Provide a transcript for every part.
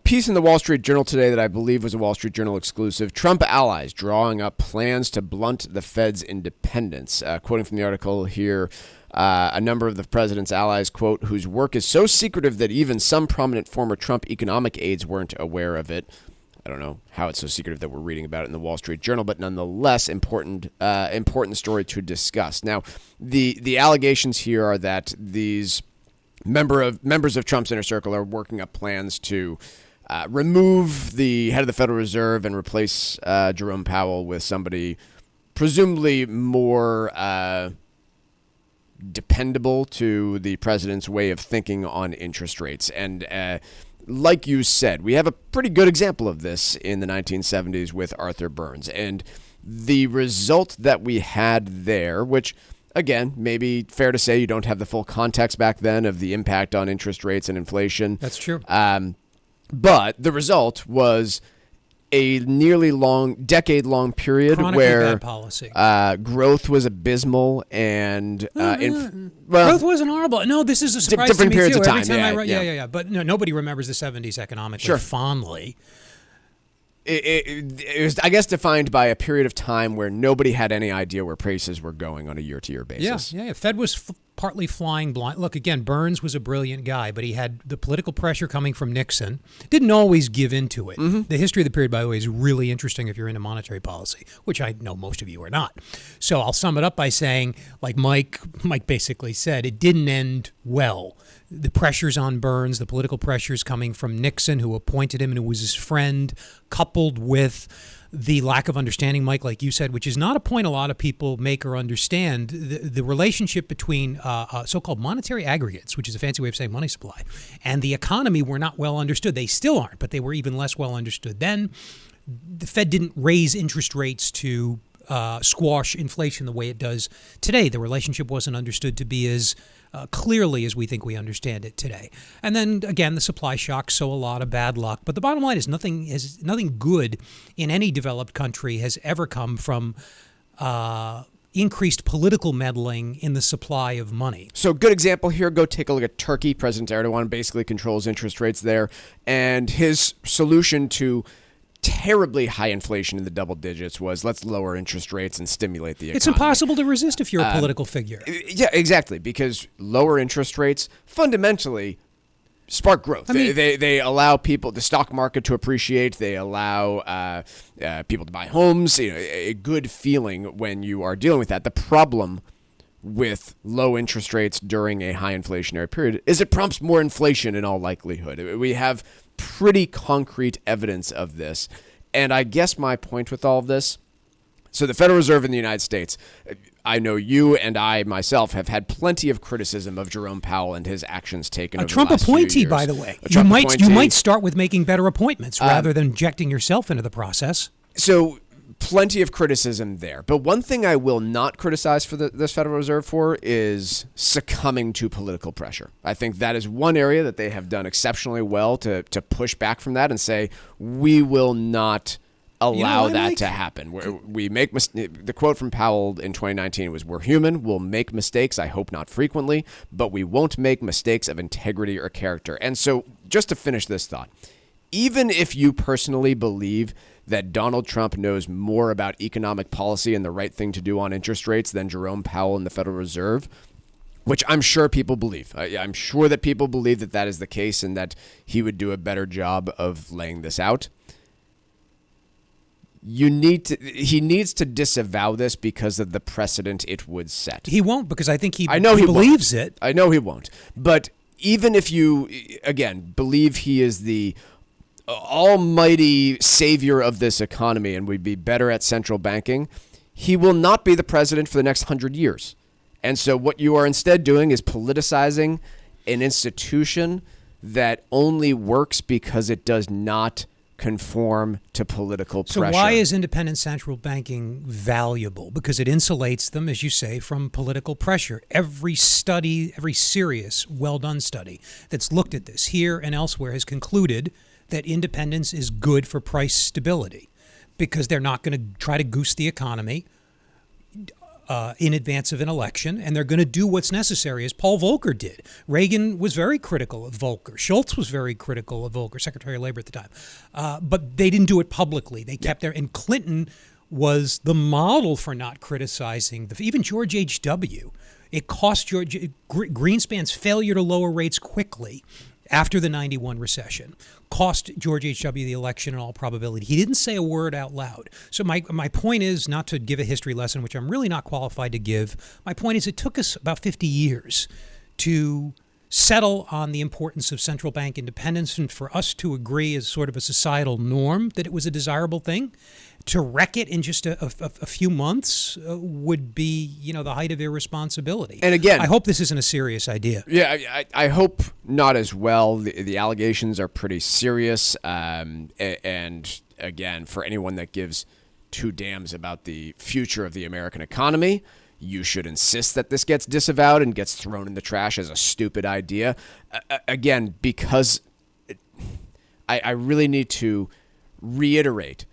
piece in the Wall Street Journal today that I believe was a Wall Street Journal exclusive. Trump allies drawing up plans to blunt the Fed's independence. Quoting from the article here, a number of the president's allies, quote, whose work is so secretive that even some prominent former Trump economic aides weren't aware of it. I don't know how it's so secretive that we're reading about it in the Wall Street Journal, but nonetheless important story to discuss. Now, the allegations here are that these members of Trump's inner circle are working up plans to remove the head of the Federal Reserve and replace Jerome Powell with somebody presumably more dependable to the president's way of thinking on interest rates. And like you said, we have a pretty good example of this in the 1970s with Arthur Burns. And the result that we had there, which, again, maybe fair to say you don't have the full context back then of the impact on interest rates and inflation. That's true. But the result was a nearly decade-long period Chronically where bad policy. Growth was abysmal and growth wasn't horrible. No, this is a surprise different to me periods too. of time. Every time Yeah. But no, nobody remembers the 70s economically fondly. It was, I guess, defined by a period of time where nobody had any idea where prices were going on a year-to-year basis. Yeah. Fed was partly flying blind. Look, again, Burns was a brilliant guy, but he had the political pressure coming from Nixon. Didn't always give into it. Mm-hmm. The history of the period, by the way, is really interesting if you're into monetary policy, which I know most of you are not. So I'll sum it up by saying, like Mike basically said, it didn't end well. The pressures on Burns, the political pressures coming from Nixon, who appointed him and who was his friend, coupled with the lack of understanding, Mike, like you said, which is not a point a lot of people make or understand, the relationship between so-called monetary aggregates, which is a fancy way of saying money supply, and the economy were not well understood. They still aren't, but they were even less well understood then. The Fed didn't raise interest rates to squash inflation the way it does today. The relationship wasn't understood to be as clearly as we think we understand it today. And then, again, the supply shock, so a lot of bad luck. But the bottom line is nothing good in any developed country has ever come from increased political meddling in the supply of money. So good example here, go take a look at Turkey. President Erdogan basically controls interest rates there. And his solution to terribly high inflation in the double digits was let's lower interest rates and stimulate the economy. It's impossible to resist if you're a political figure. Yeah, exactly, because lower interest rates fundamentally spark growth. They allow people, the stock market to appreciate. They allow people to buy homes. A good feeling when you are dealing with that. The problem with low interest rates during a high inflationary period is it prompts more inflation in all likelihood. We have pretty concrete evidence of this. And I guess my point with all of this, so the Federal Reserve in the United States, I know you and I myself have had plenty of criticism of Jerome Powell and his actions taken over Trump the last few appointee, years. by the way. You might start with making better appointments rather than injecting yourself into the process. So plenty of criticism there. But one thing I will not criticize for this Federal Reserve for is succumbing to political pressure. I think that is one area that they have done exceptionally well to push back from that and say, we will not allow that to happen. We make the quote from Powell in 2019 was, we're human, we'll make mistakes, I hope not frequently, but we won't make mistakes of integrity or character. And so just to finish this thought, even if you personally believe that Donald Trump knows more about economic policy and the right thing to do on interest rates than Jerome Powell and the Federal Reserve, which I'm sure people believe. I'm sure that people believe that that is the case and that he would do a better job of laying this out. He needs to disavow this because of the precedent it would set. He won't, because I think he believes it. I know he won't. But even if you, again, believe he is the almighty savior of this economy and we'd be better at central banking, he will not be the president for the next 100 years. And so what you are instead doing is politicizing an institution that only works because it does not conform to political pressure. So why is independent central banking valuable? Because it insulates them, as you say, from political pressure. Every study, every serious, well-done study that's looked at this here and elsewhere has concluded that independence is good for price stability because they're not going to try to goose the economy. in advance of an election, and they're going to do what's necessary, as Paul Volcker did. Reagan was very critical of Volcker. Schultz was very critical of Volcker, Secretary of Labor at the time. But they didn't do it publicly. They kept there. And Clinton was the model for not criticizing. Even George H.W. It cost Greenspan's failure to lower rates quickly after the 91 recession cost George H.W. the election in all probability. He didn't say a word out loud. So my point is, not to give a history lesson, which I'm really not qualified to give. My point is, it took us about 50 years to settle on the importance of central bank independence, and for us to agree as sort of a societal norm that it was a desirable thing. To wreck it in just a few months would be, the height of irresponsibility. And again, I hope this isn't a serious idea. Yeah, I hope not as well. The allegations are pretty serious. And again, for anyone that gives two damns about the future of the American economy, you should insist that this gets disavowed and gets thrown in the trash as a stupid idea. Again, because I really need to reiterate,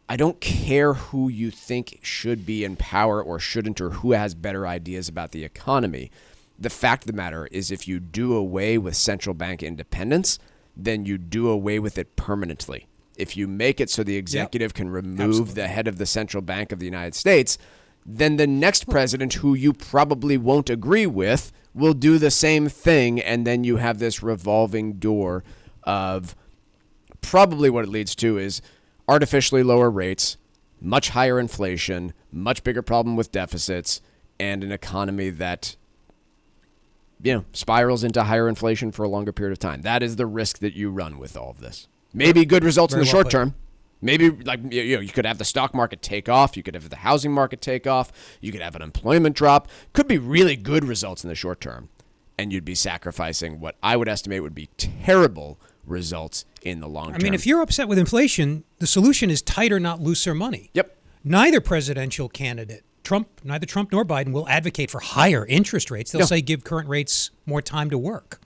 I don't care who you think should be in power or shouldn't, or who has better ideas about the economy. The fact of the matter is, if you do away with central bank independence, then you do away with it permanently. If you make it so the executive can remove the head of the central bank of the United States, then the next president, who you probably won't agree with, will do the same thing, and then you have this revolving door of probably what it leads to is artificially lower rates, much higher inflation, much bigger problem with deficits, and an economy that, spirals into higher inflation for a longer period of time. That is the risk that you run with all of this. Maybe good results in the short term. Maybe you could have the stock market take off. You could have the housing market take off. You could have an employment drop. Could be really good results in the short term. And you'd be sacrificing what I would estimate would be terrible results in the long term. I mean, if you're upset with inflation, the solution is tighter, not looser money. Yep. Neither presidential candidate, neither Trump nor Biden, will advocate for higher interest rates. They'll say give current rates more time to work.